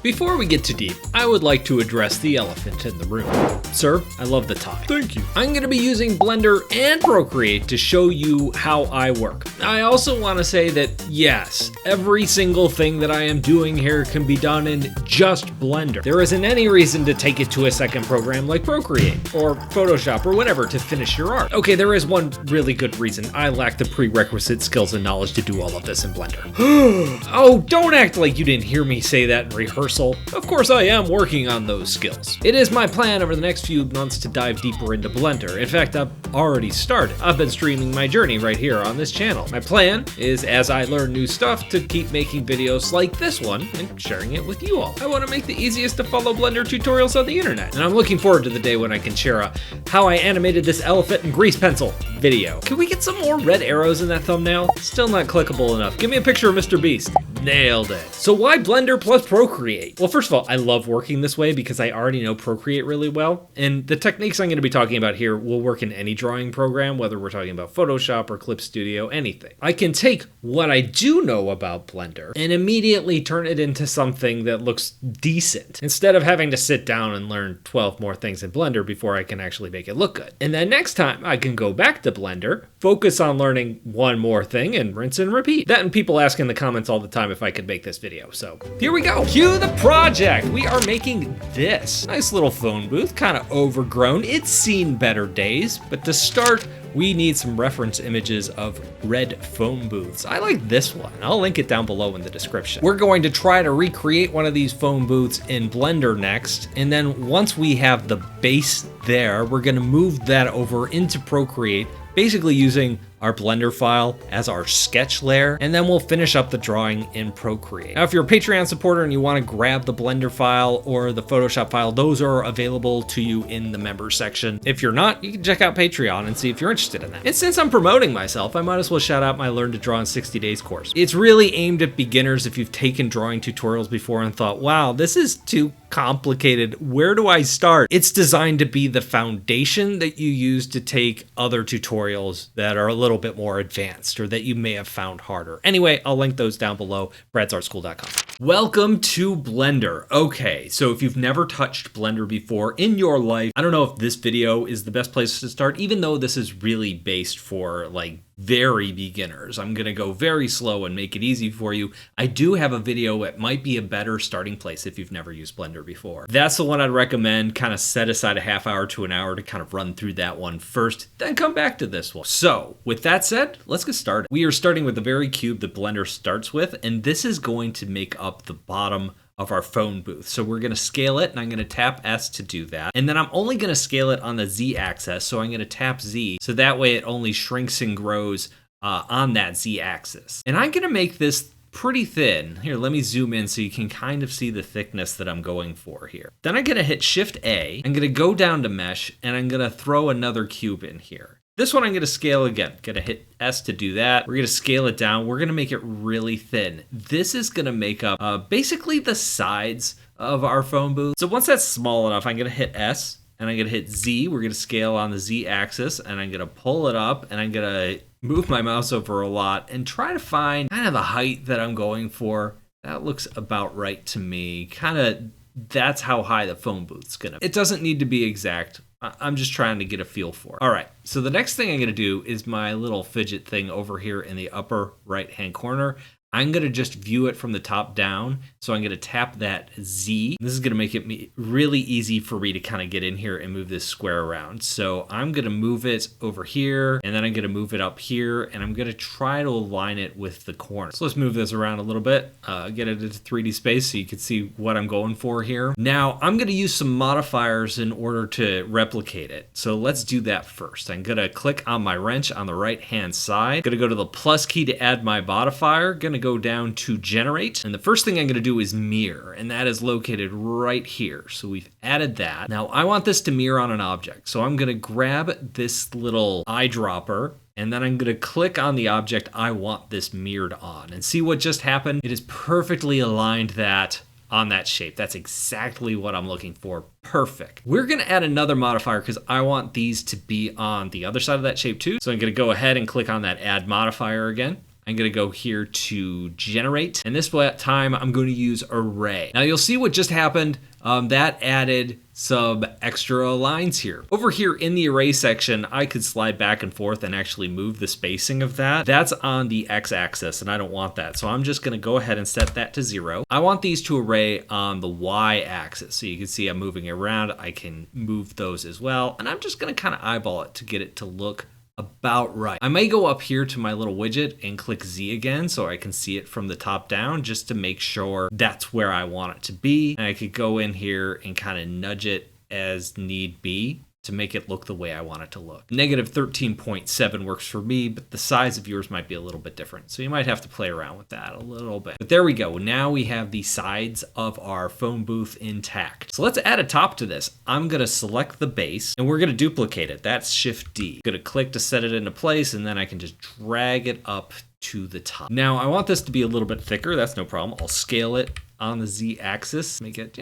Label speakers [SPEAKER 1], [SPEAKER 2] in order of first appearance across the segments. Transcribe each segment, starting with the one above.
[SPEAKER 1] Before we get too deep, I would like to address the elephant in the room. Sir, I love the tie.
[SPEAKER 2] Thank you.
[SPEAKER 1] I'm going to be using Blender and Procreate to show you how I work. I also want to say that yes, every single thing that I am doing here can be done in just Blender. There isn't any reason to take it to a second program like Procreate or Photoshop or whatever to finish your art. Okay, there is one really good reason. I lack the prerequisite skills and knowledge to do all of this in Blender. Oh, don't act like you didn't hear me say that in rehearsal. Of course I am working on those skills. It is my plan over the next few months to dive deeper into Blender. In fact, I've already started. I've been streaming my journey right here on this channel. My plan is, as I learn new stuff, to keep making videos like this one and sharing it with you all. I want to make the easiest to follow Blender tutorials on the internet, and I'm looking forward to the day when I can share a how I animated this elephant in grease pencil video. Can we get some more red arrows in that thumbnail? Still not clickable enough. Give me a picture of Mr. Beast. Nailed it. So why Blender plus Procreate? Well, first of all, I love working this way because I already know Procreate really well, and the techniques I'm going to be talking about here will work in any drawing program, whether we're talking about Photoshop or Clip Studio, anything. I can take what I do know about Blender and immediately turn it into something that looks decent, instead of having to sit down and learn 12 more things in Blender before I can actually make it look good. And then next time I can go back to Blender, focus on learning one more thing, and rinse and repeat. That and people ask in the comments all the time if I could make this video. So here we go. Cue the project. We are making this nice little phone booth, kind of overgrown. It's seen better days, but to start, we need some reference images of red phone booths. I like this one. I'll link it down below in the description. We're going to try to recreate one of these phone booths in Blender next, and then once we have the base there, we're gonna move that over into Procreate, basically using our Blender file as our sketch layer, and then we'll finish up the drawing in Procreate. Now, if you're a Patreon supporter and you want to grab the Blender file or the Photoshop file, those are available to you in the members section. If you're not, you can check out Patreon and see if you're interested in that. And since I'm promoting myself, I might as well shout out my Learn to Draw in 60 Days course. It's really aimed at beginners if you've taken drawing tutorials before and thought, wow, this is too complicated. Where do I start? It's designed to be the foundation that you use to take other tutorials that are a little bit more advanced or that you may have found harder. Anyway, I'll link those down below, bradsartschool.com. Welcome to Blender. Okay, so if you've never touched Blender before in your life, I don't know if this video is the best place to start, even though this is really based for like very beginners. I'm gonna go very slow and make it easy for you. I do have a video that might be a better starting place if you've never used Blender before. That's the one I'd recommend. Kind of set aside a half hour to an hour to kind of run through that one first, then come back to this one. So with that said, let's get started. We are starting with the very cube that Blender starts with, and this is going to make up the bottom of our phone booth. So we're gonna scale it, and I'm gonna tap S to do that. And then I'm only gonna scale it on the Z axis, so I'm gonna tap Z, so that way it only shrinks and grows on that Z axis. And I'm gonna make this pretty thin. Here, let me zoom in so you can kind of see the thickness that I'm going for here. Then I'm gonna hit Shift A, I'm gonna go down to Mesh, and I'm gonna throw another cube in here. This one I'm gonna scale again. Gonna hit S to do that. We're gonna scale it down. We're gonna make it really thin. This is gonna make up basically the sides of our phone booth. So once that's small enough, I'm gonna hit S and I'm gonna hit Z. We're gonna scale on the Z axis and I'm gonna pull it up and I'm gonna move my mouse over a lot and try to find kind of the height that I'm going for. That looks about right to me. Kind of, that's how high the phone booth's gonna be. It doesn't need to be exact. I'm just trying to get a feel for it. All right, so the next thing I'm gonna do is my little fidget thing over here in the upper right-hand corner. I'm gonna just view it from the top down. So I'm gonna tap that Z. This is gonna make it really easy for me to kind of get in here and move this square around. So I'm gonna move it over here, and then I'm gonna move it up here, and I'm gonna try to align it with the corner. So let's move this around a little bit, get it into 3D space so you can see what I'm going for here. Now I'm gonna use some modifiers in order to replicate it. So let's do that first. I'm gonna click on my wrench on the right-hand side. Gonna go to the plus key to add my modifier. Gonna go down to generate, and the first thing I'm going to do is mirror, and that is located right here. So we've added that. Now I want this to mirror on an object, so I'm going to grab this little eyedropper, and then I'm going to click on the object I want this mirrored on, and see what just happened. It is perfectly aligned that on that shape. That's exactly what I'm looking for. Perfect. We're going to add another modifier because I want these to be on the other side of that shape too. So I'm going to go ahead and click on that add modifier again. I'm going to go here to generate, and this time I'm going to use array. Now you'll see what just happened. That added some extra lines here. Over here in the array section, I could slide back and forth and actually move the spacing of that. That's on the x-axis, and I don't want that. So I'm just going to go ahead and set that to 0. I want these to array on the y-axis. So you can see I'm moving around. I can move those as well. And I'm just going to kind of eyeball it to get it to look about right. I may go up here to my little widget and click Z again so I can see it from the top down just to make sure that's where I want it to be. And I could go in here and kind of nudge it as need be to make it look the way I want it to look. Negative 13.7 works for me, but the size of yours might be a little bit different. So you might have to play around with that a little bit. But there we go. Now we have the sides of our phone booth intact. So let's add a top to this. I'm going to select the base and we're going to duplicate it. That's Shift D. I'm going to click to set it into place, and then I can just drag it up to the top. Now I want this to be a little bit thicker. That's no problem. I'll scale it on the Z-axis, make it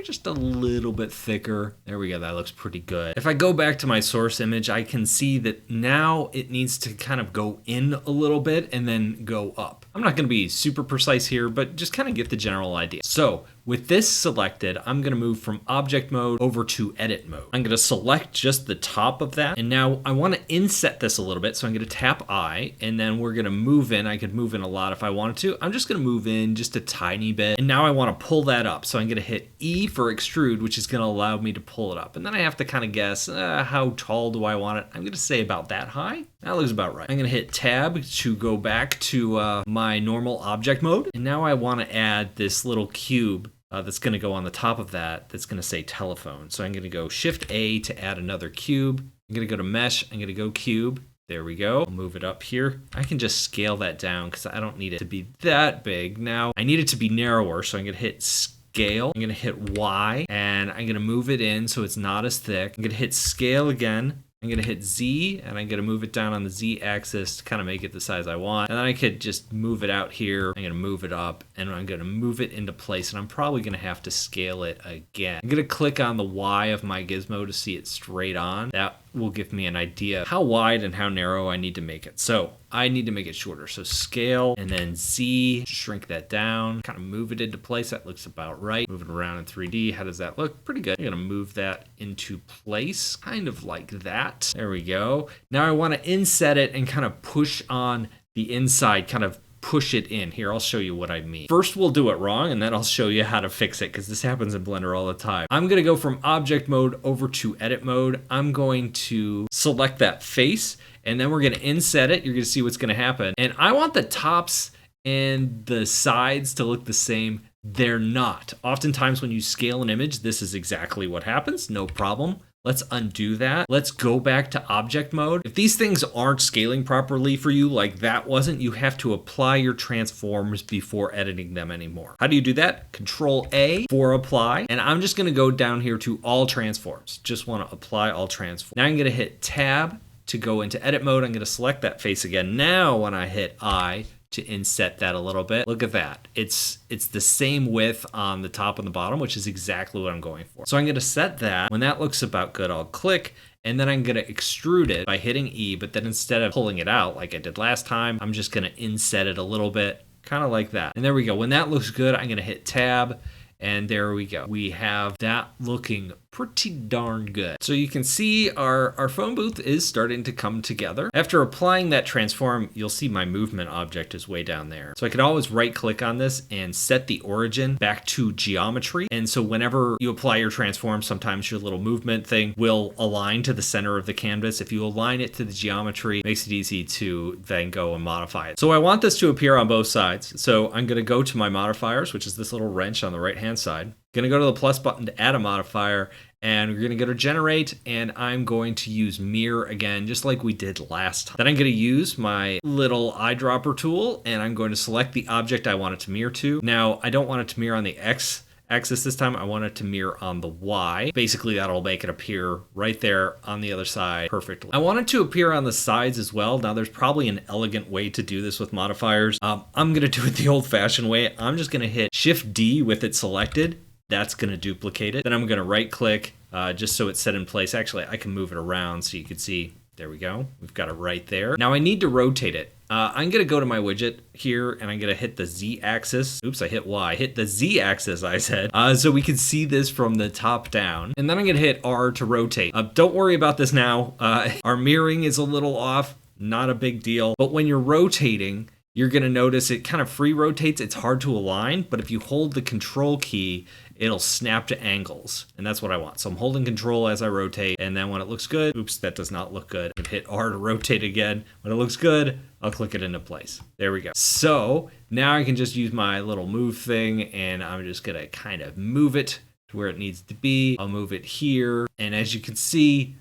[SPEAKER 1] just a little bit thicker. There we go, that looks pretty good. If I go back to my source image, I can see that now it needs to kind of go in a little bit and then go up. I'm not gonna be super precise here, but just kind of get the general idea. So with this selected, I'm gonna move from object mode over to edit mode. I'm gonna select just the top of that, and now I wanna inset this a little bit, so I'm gonna tap I, and then we're gonna move in. I could move in a lot if I wanted to. I'm just gonna move in just a tiny bit, and now I wanna pull that up. So I'm gonna hit E for extrude, which is gonna allow me to pull it up. And then I have to kind of guess, how tall do I want it? I'm gonna say about that high. That looks about right. I'm gonna hit tab to go back to my normal object mode. And now I wanna add this little cube that's gonna go on the top of that, that's gonna say telephone. So I'm gonna go Shift A to add another cube. I'm gonna go to mesh, I'm gonna go cube. There we go. I'll move it up here. I can just scale that down because I don't need it to be that big. Now I need it to be narrower, so I'm gonna hit scale. I'm gonna hit Y, and I'm gonna move it in so it's not as thick. I'm gonna hit scale again. I'm gonna hit Z, and I'm gonna move it down on the Z axis to kind of make it the size I want. And then I could just move it out here. I'm gonna move it up, and I'm gonna move it into place, and I'm probably gonna have to scale it again. I'm gonna click on the Y of my gizmo to see it straight on. That will give me an idea how wide and how narrow I need to make it. So I need to make it shorter. So scale and then Z, shrink that down, kind of move it into place. That looks about right. Move it around in 3D. How does that look? Pretty good. I'm gonna move that into place, kind of like that. There we go. Now I want to inset it and kind of push on the inside, kind of push it in. Here, I'll show you what I mean. First, we'll do it wrong, and then I'll show you how to fix it, because this happens in Blender all the time. I'm gonna go from object mode over to edit mode. I'm going to select that face, and then we're gonna inset it. You're gonna see what's gonna happen. And I want the tops and the sides to look the same. They're not. Oftentimes when you scale an image, this is exactly what happens. No problem. Let's undo that. Let's go back to object mode. If these things aren't scaling properly for you, like that wasn't, you have to apply your transforms before editing them anymore. How do you do that? Control A for apply. And I'm just gonna go down here to all transforms. Just wanna apply all transforms. Now I'm gonna hit tab to go into edit mode. I'm gonna select that face again. Now when I hit I, to inset that a little bit. Look at that. It's the same width on the top and the bottom, which is exactly what I'm going for. So I'm gonna set that. When that looks about good, I'll click, and then I'm gonna extrude it by hitting E, but then instead of pulling it out like I did last time, I'm just gonna inset it a little bit, kind of like that. And there we go. When that looks good, I'm gonna hit tab, and there we go. We have that looking pretty darn good. So you can see our phone booth is starting to come together. After applying that transform, you'll see my movement object is way down there. So I could always right click on this and set the origin back to geometry. And so whenever you apply your transform, sometimes your little movement thing will align to the center of the canvas. If you align it to the geometry, it makes it easy to then go and modify it. So I want this to appear on both sides. So I'm gonna go to my modifiers, which is this little wrench on the right-hand side. Gonna go to the plus button to add a modifier, and we're gonna go to generate, and I'm going to use mirror again, just like we did last time. Then I'm gonna use my little eyedropper tool, and I'm going to select the object I want it to mirror to. Now, I don't want it to mirror on the X axis this time. I want it to mirror on the Y. Basically, that'll make it appear right there on the other side perfectly. I want it to appear on the sides as well. Now, there's probably an elegant way to do this with modifiers. I'm gonna do it the old-fashioned way. I'm just gonna hit Shift D with it selected. That's gonna duplicate it. Then I'm gonna right click just so it's set in place. Actually, I can move it around so you can see, there we go. We've got it right there. Now I need to rotate it. I'm gonna go to my widget here and I'm gonna hit the Z axis. Oops, I hit Y. Hit the Z axis, I said. So we can see this from the top down. And then I'm gonna hit R to rotate. Don't worry about this now. Our mirroring is a little off, not a big deal. But when you're rotating, you're gonna notice it kind of free rotates. It's hard to align, but if you hold the control key, it'll snap to angles, and that's what I want. So I'm holding control as I rotate, and then when it looks good, oops, that does not look good. I can hit R to rotate again. When it looks good, I'll click it into place. There we go. So now I can just use my little move thing, and I'm just gonna kind of move it to where it needs to be. I'll move it here, and as you can see,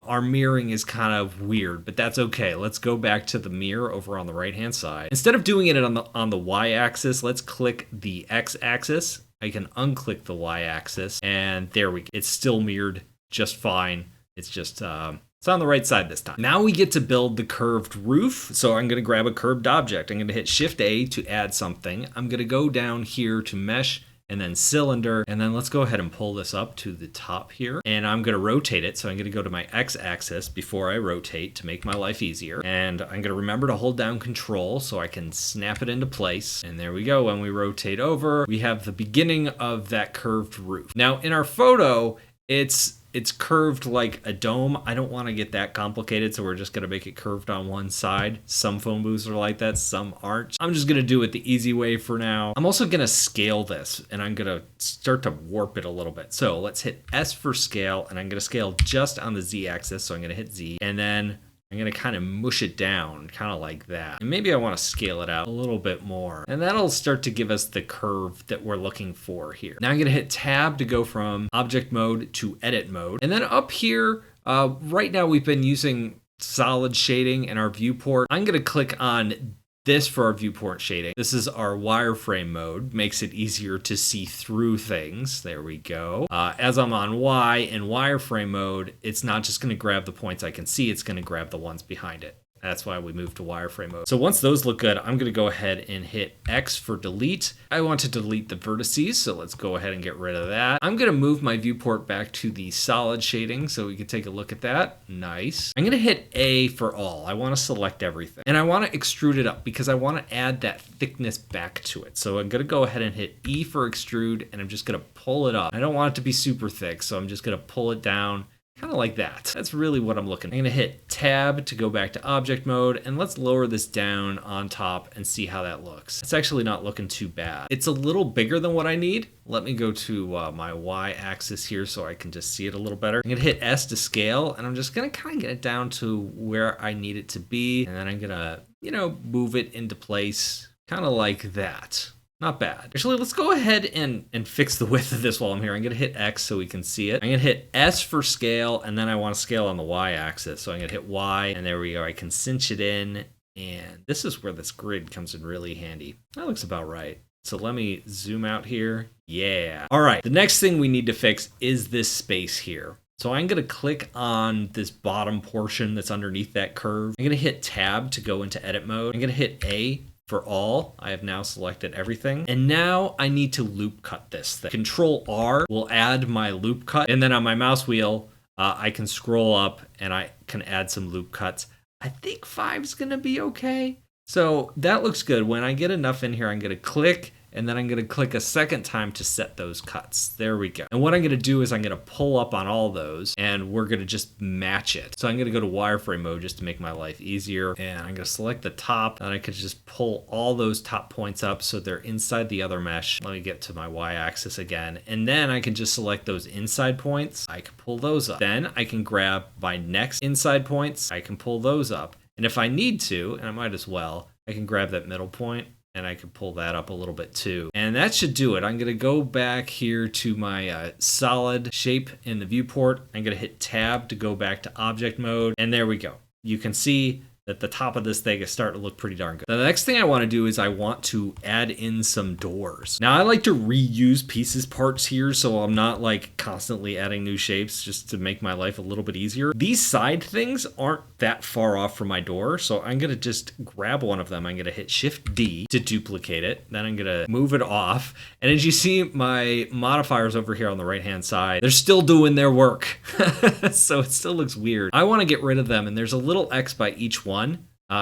[SPEAKER 1] our mirroring is kind of weird, but that's okay. Let's go back to the mirror over on the right-hand side. Instead of doing it on the Y-axis, let's click the X-axis. I can unclick the Y-axis, and there we go. It's still mirrored just fine. It's just, it's on the right side this time. Now we get to build the curved roof. So I'm gonna grab a curved object. I'm gonna hit Shift-A to add something. I'm gonna go down here to Mesh, and then Cylinder, and then let's go ahead and pull this up to the top here, and I'm gonna rotate it. So I'm gonna go to my X-axis before I rotate to make my life easier, and I'm gonna remember to hold down Control so I can snap it into place, and there we go. When we rotate over, we have the beginning of that curved roof. Now in our photo, it's curved like a dome. I don't want to get that complicated, so we're just going to make it curved on one side. Some phone booths are like that, some aren't. I'm just going to do it the easy way for now. I'm also going to scale this, and I'm going to start to warp it a little bit. So let's hit S for scale, and I'm going to scale just on the Z axis. So I'm going to hit Z, and then I'm gonna kind of mush it down, kind of like that. And maybe I wanna scale it out a little bit more. And that'll start to give us the curve that we're looking for here. Now I'm gonna hit Tab to go from object mode to edit mode. And then up here, right now we've been using solid shading in our viewport. I'm gonna click on this for our viewport shading. This is our wireframe mode, makes it easier to see through things. There we go. As I'm on Y in wireframe mode, it's not just gonna grab the points I can see, it's gonna grab the ones behind it. That's why we moved to wireframe mode. So once those look good, I'm gonna go ahead and hit X for delete. I want to delete the vertices, so let's go ahead and get rid of that. I'm gonna move my viewport back to the solid shading so we can take a look at that. Nice. I'm gonna hit A for all. I wanna select everything. And I wanna extrude it up because I wanna add that thickness back to it. So I'm gonna go ahead and hit E for extrude, and I'm just gonna pull it up. I don't want it to be super thick, so I'm just gonna pull it down. Kind of like that. That's really what I'm looking at. I'm gonna hit Tab to go back to object mode, and let's lower this down on top and see how that looks. It's actually not looking too bad. It's a little bigger than what I need. Let me go to my Y axis here so I can just see it a little better. I'm gonna hit S to scale, and I'm just gonna kind of get it down to where I need it to be. And then I'm gonna, move it into place kind of like that. Not bad. Actually, let's go ahead and fix the width of this while I'm here. I'm gonna hit X so we can see it. I'm gonna hit S for scale, and then I wanna scale on the Y axis. So I'm gonna hit Y, and there we go. I can cinch it in, and this is where this grid comes in really handy. That looks about right. So let me zoom out here. Yeah. All right, the next thing we need to fix is this space here. So I'm gonna click on this bottom portion that's underneath that curve. I'm gonna hit Tab to go into edit mode. I'm gonna hit A for all. I have now selected everything. And now I need to loop cut this thing. Control R will add my loop cut. And then on my mouse wheel, I can scroll up and I can add some loop cuts. I think 5's gonna be okay. So that looks good. When I get enough in here, I'm gonna click, and then I'm gonna click a second time to set those cuts. There we go. And what I'm gonna do is I'm gonna pull up on all those, and we're gonna just match it. So I'm gonna go to wireframe mode just to make my life easier, and I'm gonna select the top, and I could just pull all those top points up so they're inside the other mesh. Let me get to my Y-axis again, and then I can just select those inside points. I can pull those up. Then I can grab my next inside points. I can pull those up. And if I need to, and I might as well, I can grab that middle point, and I can pull that up a little bit too. And that should do it. I'm gonna go back here to my solid shape in the viewport. I'm gonna hit Tab to go back to object mode, and there we go. You can see that the top of this thing is starting to look pretty darn good. Now, the next thing I want to do is I want to add in some doors. Now I like to reuse pieces parts here, so I'm not like constantly adding new shapes just to make my life a little bit easier. These side things aren't that far off from my door, so I'm gonna just grab one of them. I'm gonna hit Shift D to duplicate it. Then I'm gonna move it off. And as you see, my modifiers over here on the right-hand side, they're still doing their work. So it still looks weird. I want to get rid of them, and there's a little X by each one.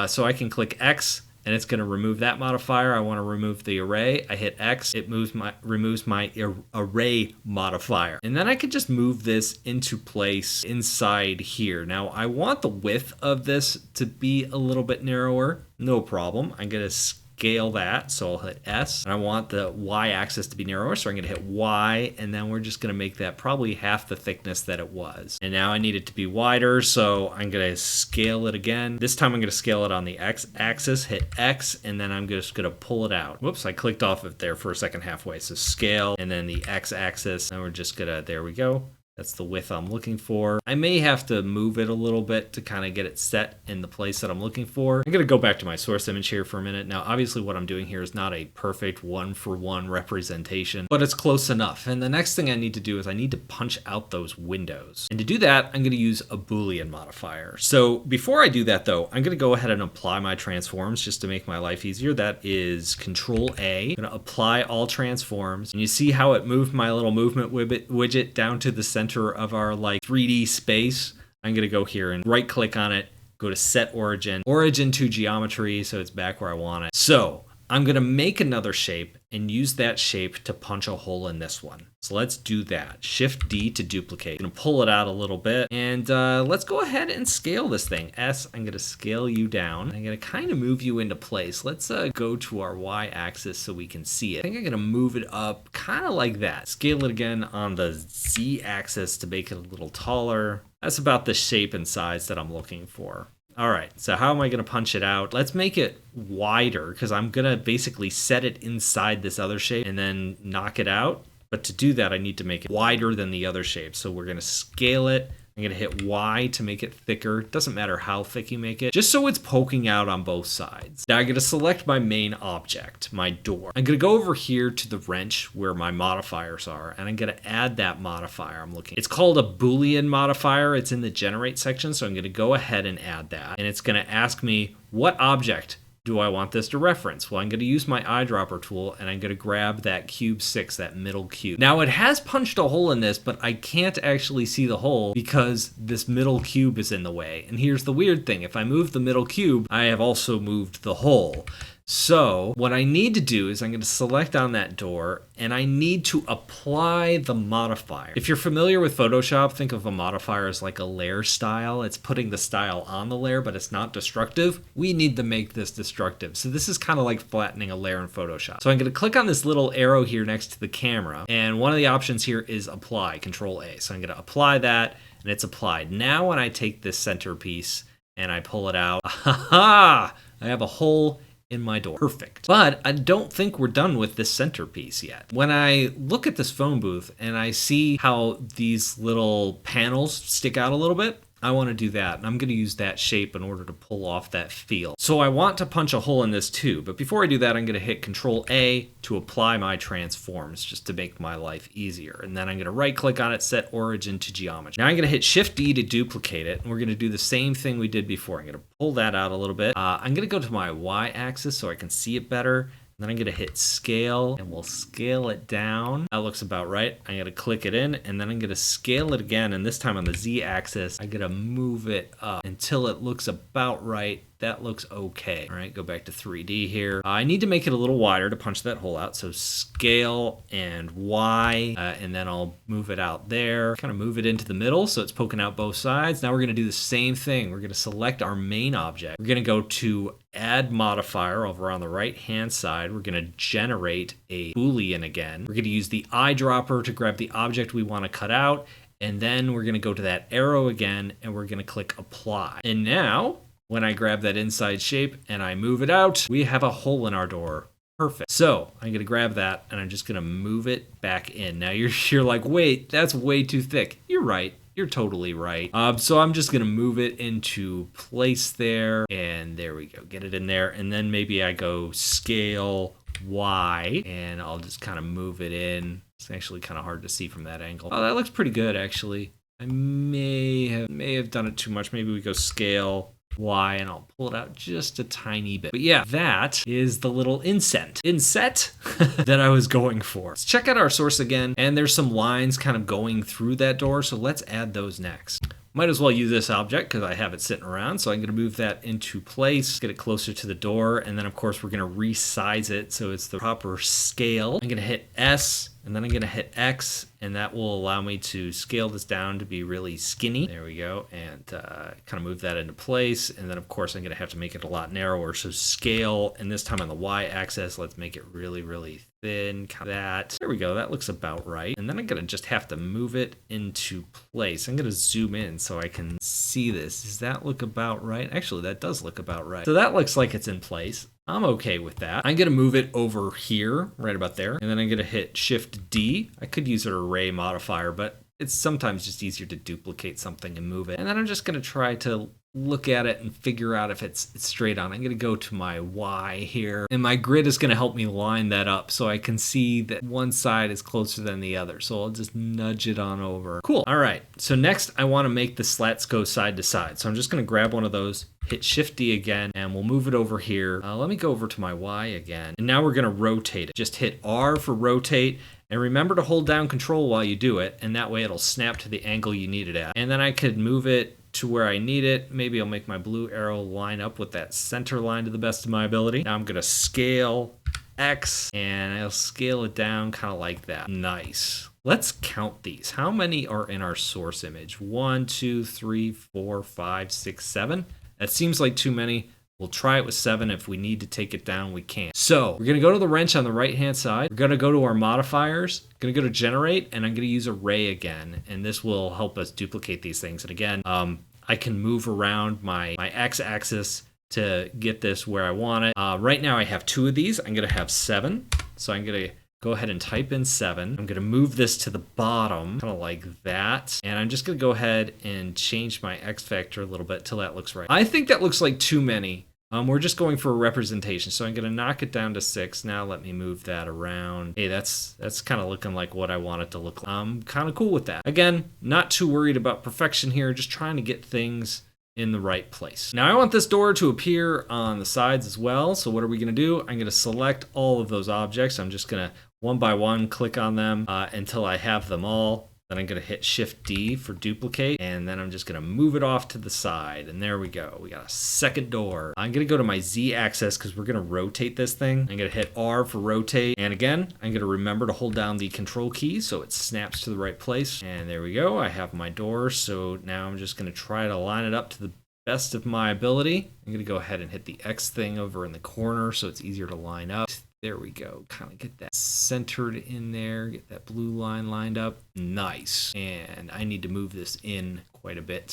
[SPEAKER 1] So I can click X, and it's going to remove that modifier. I want to remove the array. I hit X. It removes my array modifier. And then I can just move this into place inside here. Now, I want the width of this to be a little bit narrower. No problem. I'm going to scale that, so I'll hit S. And I want the Y-axis to be narrower, so I'm going to hit Y, and then we're just going to make that probably half the thickness that it was. And now I need it to be wider, so I'm going to scale it again. This time I'm going to scale it on the X-axis, hit X, and then I'm just going to pull it out. Whoops, I clicked off it there for a second halfway. So scale, and then the X-axis, and we're just going to, there we go. That's the width I'm looking for. I may have to move it a little bit to kind of get it set in the place that I'm looking for. I'm gonna go back to my source image here for a minute. Now, obviously what I'm doing here is not a perfect one-for-one representation, but it's close enough. And the next thing I need to do is I need to punch out those windows. And to do that, I'm gonna use a Boolean modifier. So before I do that though, I'm gonna go ahead and apply my transforms just to make my life easier. That is Control A. I'm gonna apply all transforms. And you see how it moved my little movement widget down to the center of our like 3D space. I'm gonna go here and right click on it, go to set origin to geometry, so it's back where I want it. So I'm gonna make another shape and use that shape to punch a hole in this one. So let's do that. Shift D to duplicate. I'm gonna pull it out a little bit, and let's go ahead and scale this thing. S, I'm gonna scale you down. I'm gonna kind of move you into place. Let's go to our Y axis so we can see it. I think I'm gonna move it up kind of like that. Scale it again on the Z axis to make it a little taller. That's about the shape and size that I'm looking for. All right, so how am I gonna punch it out? Let's make it wider, because I'm gonna basically set it inside this other shape and then knock it out. But to do that, I need to make it wider than the other shape. So we're gonna scale it. I'm gonna hit Y to make it thicker. Doesn't matter how thick you make it, just so it's poking out on both sides. Now I'm gonna select my main object, my door. I'm gonna go over here to the wrench where my modifiers are, and I'm gonna add that modifier I'm looking. It's called a Boolean modifier. It's in the generate section, so I'm gonna go ahead and add that. And it's gonna ask me, what object do I want this to reference? Well, I'm going to use my eyedropper tool, and I'm going to grab that cube 6, that middle cube. Now, it has punched a hole in this, but I can't actually see the hole because this middle cube is in the way. And here's the weird thing. If I move the middle cube, I have also moved the hole. So what I need to do is I'm going to select on that door, and I need to apply the modifier. If you're familiar with Photoshop, think of a modifier as like a layer style. It's putting the style on the layer, but it's not destructive. We need to make this destructive. So this is kind of like flattening a layer in Photoshop. So I'm going to click on this little arrow here next to the camera, and one of the options here is apply, Control A. So I'm going to apply that, and it's applied. Now when I take this centerpiece and I pull it out, I have a hole in my door. Perfect. But I don't think we're done with this centerpiece yet. When I look at this phone booth and I see how these little panels stick out a little bit, I want to do that, and I'm going to use that shape in order to pull off that feel. So I want to punch a hole in this too, but before I do that, I'm going to hit Control A to apply my transforms just to make my life easier. And then I'm going to right click on it, set origin to geometry. Now I'm going to hit Shift D to duplicate it, and we're going to do the same thing we did before. I'm going to pull that out a little bit. I'm going to go to my Y axis so I can see it better. Then I'm going to hit scale, and we'll scale it down. That looks about right. I'm going to click it in, and then I'm going to scale it again, and this time on the Z axis, I'm going to move it up until it looks about right. That looks okay. All right, go back to 3D here. I need to make it a little wider to punch that hole out, so scale and Y, and then I'll move it out there. Kind of move it into the middle so it's poking out both sides. Now we're going to do the same thing. We're going to select our main object. We're going to go to Add Modifier over on the right-hand side. We're going to generate a Boolean again. We're going to use the eyedropper to grab the object we want to cut out, and then we're going to go to that arrow again, and we're going to click Apply. And now, when I grab that inside shape and I move it out, we have a hole in our door. Perfect. So I'm going to grab that, and I'm just going to move it back in. Now you're like, wait, that's way too thick. You're right. You're totally right. So I'm just going to move it into place there, and there we go. Get it in there, and then maybe I go scale Y, and I'll just kind of move it in. It's actually kind of hard to see from that angle. Oh, that looks pretty good, actually. I may have done it too much. Maybe we go scale Y, and I'll pull it out just a tiny bit. But yeah, that is the little inset that I was going for. Let's check out our source again, and there's some lines kind of going through that door, so let's add those next. Might as well use this object because I have it sitting around. So I'm going to move that into place, get it closer to the door. And then of course we're going to resize it so it's the proper scale. I'm going to hit S and then I'm going to hit X, and that will allow me to scale this down to be really skinny. There we go. And kind of move that into place. And then of course I'm going to have to make it a lot narrower. So scale, and this time on the Y axis, let's make it really, really thin. Kind of that. There we go. That looks about right. And then I'm going to just have to move it into place. I'm going to zoom in so I can see this. Does that look about right? Actually, that does look about right. So that looks like it's in place. I'm okay with that. I'm going to move it over here, right about there. And then I'm going to hit Shift D. I could use an array modifier, but it's sometimes just easier to duplicate something and move it. And then I'm just going to try to look at it and figure out if it's straight on. I'm going to go to my Y here, and my grid is going to help me line that up so I can see that one side is closer than the other. So I'll just nudge it on over. Cool. All right. So next I want to make the slats go side to side. So I'm just going to grab one of those, hit Shift D again, and we'll move it over here. Let me go over to my Y again. And now we're going to rotate it. Just hit R for rotate. And remember to hold down Control while you do it, and that way it'll snap to the angle you need it at. And then I could move it to where I need it. Maybe I'll make my blue arrow line up with that center line to the best of my ability. Now I'm going to scale X, and I'll scale it down kind of like that. Nice. Let's count these. How many are in our source image? 1, 2, 3, 4, 5, 6, 7. That seems like too many. We'll try it with 7. If we need to take it down, we can. So we're going to go to the wrench on the right-hand side. We're going to go to our modifiers. Going to go to generate, and I'm going to use array again. And this will help us duplicate these things. And again, I can move around my x-axis to get this where I want it. Right now I have 2 of these. I'm going to have 7. So I'm going to go ahead and type in 7. I'm going to move this to the bottom, kind of like that. And I'm just going to go ahead and change my X factor a little bit till that looks right. I think that looks like too many. We're just going for a representation. So I'm going to knock it down to 6. Now let me move that around. Hey, that's kind of looking like what I want it to look like. I'm kind of cool with that. Again, not too worried about perfection here, just trying to get things in the right place. Now I want this door to appear on the sides as well. So what are we going to do? I'm going to select all of those objects. I'm just going to one by one click on them until I have them all. Then I'm going to hit Shift D for duplicate, and then I'm just going to move it off to the side. And there we go. We got a second door. I'm going to go to my Z axis because we're going to rotate this thing. I'm going to hit R for rotate. And again, I'm going to remember to hold down the Control key so it snaps to the right place. And there we go. I have my door. So now I'm just going to try to line it up to the best of my ability. I'm going to go ahead and hit the X thing over in the corner so it's easier to line up. There we go. Kind of get that centered in there. Get that blue line lined up. Nice. And I need to move this in quite a bit.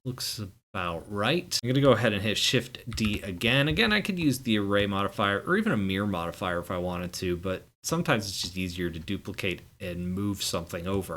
[SPEAKER 1] Looks about right. I'm going to go ahead and hit Shift D again. Again, I could use the array modifier or even a mirror modifier if I wanted to, but sometimes it's just easier to duplicate and move something over.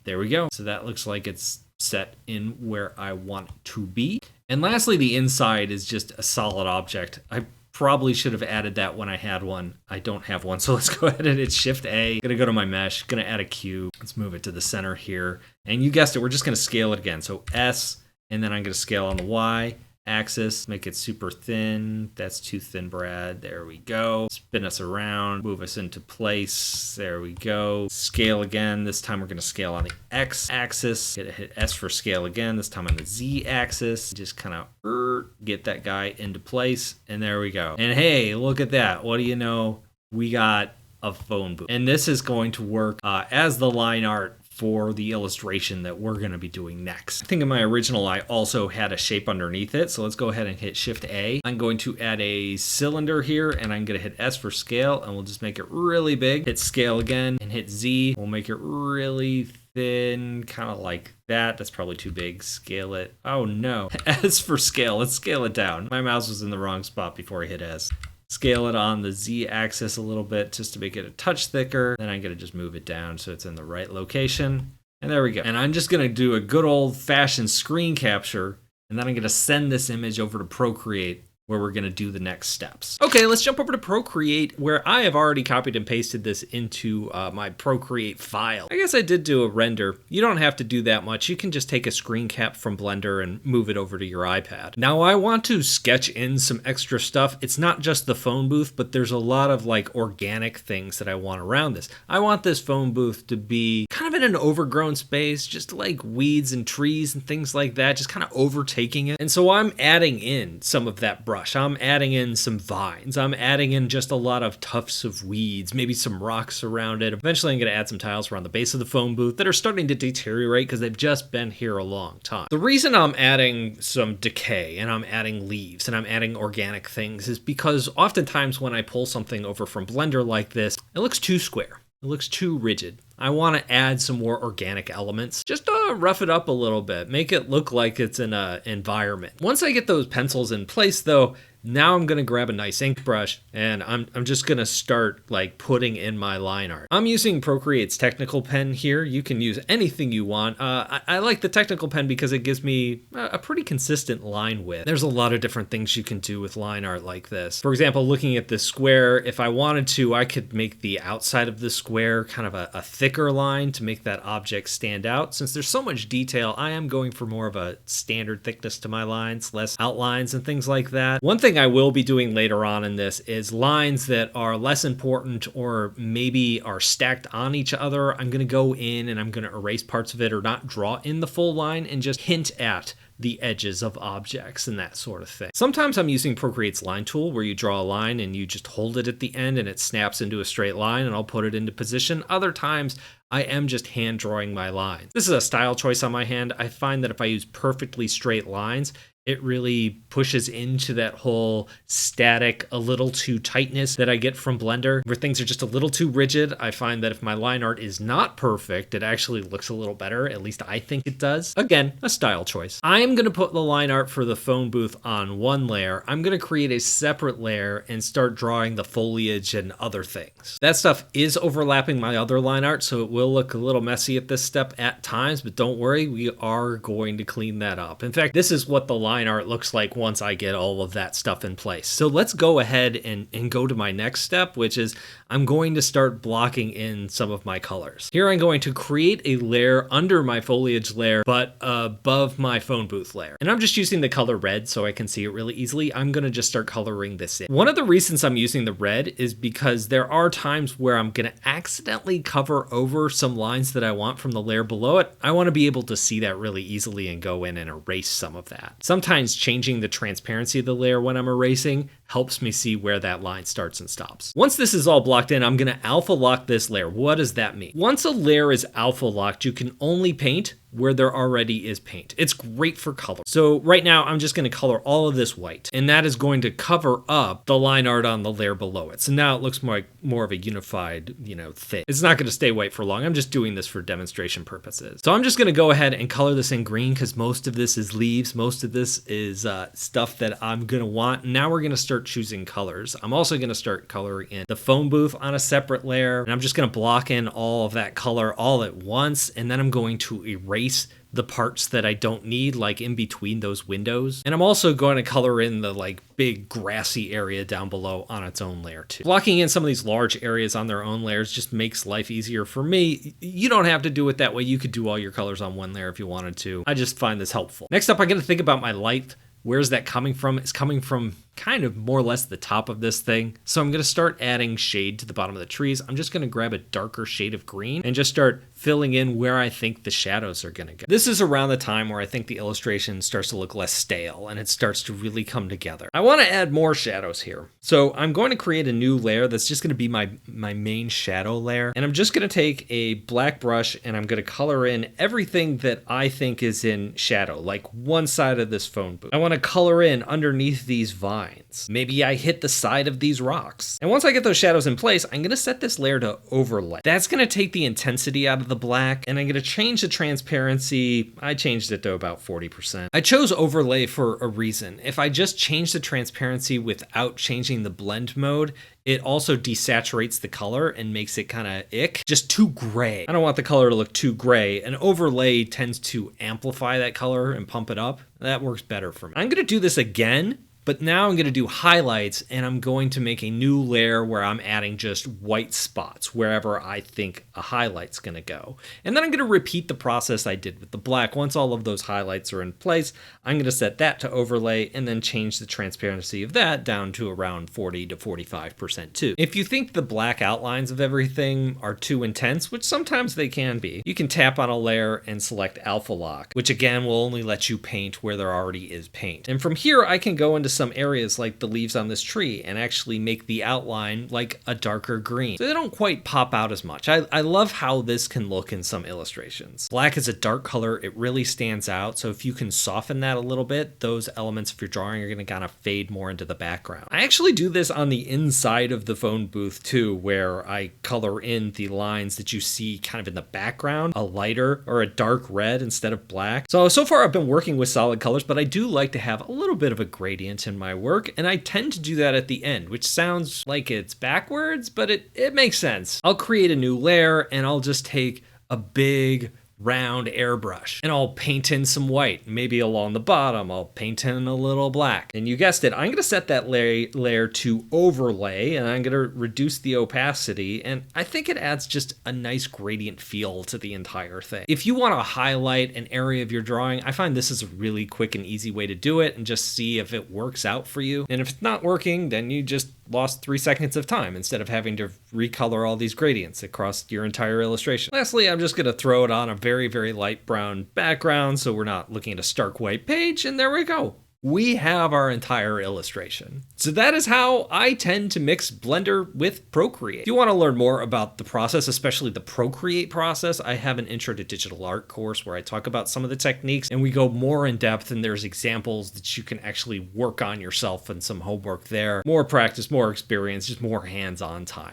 [SPEAKER 1] There we go. So that looks like it's set in where I want it to be. And lastly, the inside is just a solid object. I probably should have added that when I had one. I don't have one, so let's go ahead and hit Shift A. Gonna go to my mesh, gonna add a cube. Let's move it to the center here. And you guessed it, we're just gonna scale it again. So S, and then I'm gonna scale on the Y axis, make it super thin. That's too thin, Brad. There we go. Spin us around, move us into place. There we go. Scale again. This time we're going to scale on the X axis. Hit S for scale again. This time on the Z axis. Just kind of get that guy into place. And there we go. And hey, look at that. What do you know? We got a phone booth. And this is going to work as the line art for the illustration that we're going to be doing next. I think in my original I also had a shape underneath it, so let's go ahead and hit Shift A. I'm going to add a cylinder here, and I'm going to hit S for scale, and we'll just make it really big. Hit scale again, and hit Z. We'll make it really thin, kind of like that. That's probably too big. Scale it. Oh no. S for scale. Let's scale it down. My mouse was in the wrong spot before I hit S. Scale it on the Z axis a little bit just to make it a touch thicker. Then I'm going to just move it down so it's in the right location. And there we go. And I'm just going to do a good old fashioned screen capture. And then I'm going to send this image over to Procreate where we're going to do the next steps. Okay, let's jump over to Procreate, where I have already copied and pasted this into my Procreate file. I guess I did do a render. You don't have to do that much. You can just take a screen cap from Blender and move it over to your iPad. Now I want to sketch in some extra stuff. It's not just the phone booth, but there's a lot of like organic things that I want around this. I want this phone booth to be kind of in an overgrown space, just like weeds and trees and things like that, just kind of overtaking it. And so I'm adding in some of that brush. I'm adding in some vines. I'm adding in just a lot of tufts of weeds, maybe some rocks around it. Eventually I'm going to add some tiles around the base of the phone booth that are starting to deteriorate because they've just been here a long time. The reason I'm adding some decay and I'm adding leaves and I'm adding organic things is because oftentimes when I pull something over from Blender like this, it looks too square. It looks too rigid. I want to add some more organic elements, just to rough it up a little bit, make it look like it's in an environment. Once I get those pencils in place though, now I'm going to grab a nice ink brush and I'm just going to start like putting in my line art. I'm using Procreate's technical pen here. You can use anything you want. I like the technical pen because it gives me a pretty consistent line width. There's a lot of different things you can do with line art like this. For example, looking at this square, if I wanted to, I could make the outside of the square kind of a thicker line to make that object stand out. Since there's so much detail, I am going for more of a standard thickness to my lines, less outlines and things like that. One thing I will be doing later on in this is lines that are less important or maybe are stacked on each other. I'm going to go in and I'm going to erase parts of it or not draw in the full line and just hint at the edges of objects and that sort of thing. Sometimes I'm using Procreate's line tool where you draw a line and you just hold it at the end and it snaps into a straight line and I'll put it into position. Other times I am just hand drawing my lines. This is a style choice on my hand. I find that if I use perfectly straight lines, it really pushes into that whole static, a little too tightness that I get from Blender. Where things are just a little too rigid, I find that if my line art is not perfect, it actually looks a little better. At least I think it does. Again, a style choice. I'm going to put the line art for the phone booth on one layer. I'm going to create a separate layer and start drawing the foliage and other things. That stuff is overlapping my other line art, so it will look a little messy at this step at times, but don't worry, we are going to clean that up. In fact, this is what the line art looks like once I get all of that stuff in place. So let's go ahead and go to my next step, which is I'm going to start blocking in some of my colors. Here I'm going to create a layer under my foliage layer, but above my phone booth layer. And I'm just using the color red so I can see it really easily. I'm going to just start coloring this in. One of the reasons I'm using the red is because there are times where I'm going to accidentally cover over some lines that I want from the layer below it. I want to be able to see that really easily and go in and erase some of that. Sometimes changing the transparency of the layer when I'm erasing helps me see where that line starts and stops. Once this is all blocked in, I'm going to alpha lock this layer. What does that mean? Once a layer is alpha locked, you can only paint where there already is paint. It's great for color. So right now I'm just going to color all of this white, and that is going to cover up the line art on the layer below it. So now it looks more of a unified, thing. It's not going to stay white for long. I'm just doing this for demonstration purposes. So I'm just going to go ahead and color this in green because most of this is leaves. Most of this is stuff that I'm going to want. Now we're going to start choosing colors. I'm also going to start coloring in the phone booth on a separate layer, and I'm just going to block in all of that color all at once, and then I'm going to erase the parts that I don't need, like in between those windows. And I'm also going to color in the big grassy area down below on its own layer too. Blocking in some of these large areas on their own layers just makes life easier for me. You don't have to do it that way. You could do all your colors on one layer if you wanted to. I just find this helpful. Next up, I'm going to think about my light. Where's that coming from? It's coming from kind of more or less the top of this thing. So I'm going to start adding shade to the bottom of the trees. I'm just going to grab a darker shade of green and just start filling in where I think the shadows are going to go. This is around the time where I think the illustration starts to look less stale and it starts to really come together. I want to add more shadows here. So I'm going to create a new layer that's just going to be my main shadow layer. And I'm just going to take a black brush and I'm going to color in everything that I think is in shadow, like one side of this phone booth. I want to color in underneath these vines. Maybe I hit the side of these rocks. And once I get those shadows in place, I'm going to set this layer to overlay. That's going to take the intensity out of the black, and I'm going to change the transparency. I changed it to about 40%. I chose overlay for a reason. If I just change the transparency without changing the blend mode, it also desaturates the color and makes it kind of just too gray. I don't want the color to look too gray. An overlay tends to amplify that color and pump it up. That works better for me. I'm going to do this again But now I'm going to do highlights, and I'm going to make a new layer where I'm adding just white spots wherever I think a highlight's going to go. And then I'm going to repeat the process I did with the black. Once all of those highlights are in place, I'm going to set that to overlay and then change the transparency of that down to around 40 to 45% too. If you think the black outlines of everything are too intense, which sometimes they can be, you can tap on a layer and select alpha lock, which again will only let you paint where there already is paint. And from here I can go into some areas like the leaves on this tree and actually make the outline like a darker green, so they don't quite pop out as much. I love how this can look in some illustrations. Black is a dark color, it really stands out, so if you can soften that a little bit, those elements of your drawing are going to kind of fade more into the background. I actually do this on the inside of the phone booth too, where I color in the lines that you see kind of in the background, a lighter or a dark red instead of black. So far I've been working with solid colors, but I do like to have a little bit of a gradient in my work, and I tend to do that at the end, which sounds like it's backwards, but it makes sense. I'll create a new layer and I'll just take a big round airbrush and I'll paint in some white. Maybe along the bottom I'll paint in a little black. And you guessed it, I'm going to set that layer to overlay, and I'm going to reduce the opacity, and I think it adds just a nice gradient feel to the entire thing. If you want to highlight an area of your drawing, I find this is a really quick and easy way to do it and just see if it works out for you. And if it's not working, then you just lost 3 seconds of time instead of having to recolor all these gradients across your entire illustration. Lastly, I'm just going to throw it on a very, very light brown background so we're not looking at a stark white page, and there we go. We have our entire illustration. So that is how I tend to mix Blender with Procreate. If you want to learn more about the process, especially the Procreate process, I have an Intro to Digital Art course where I talk about some of the techniques and we go more in depth, and there's examples that you can actually work on yourself and some homework there. More practice, more experience, just more hands-on time.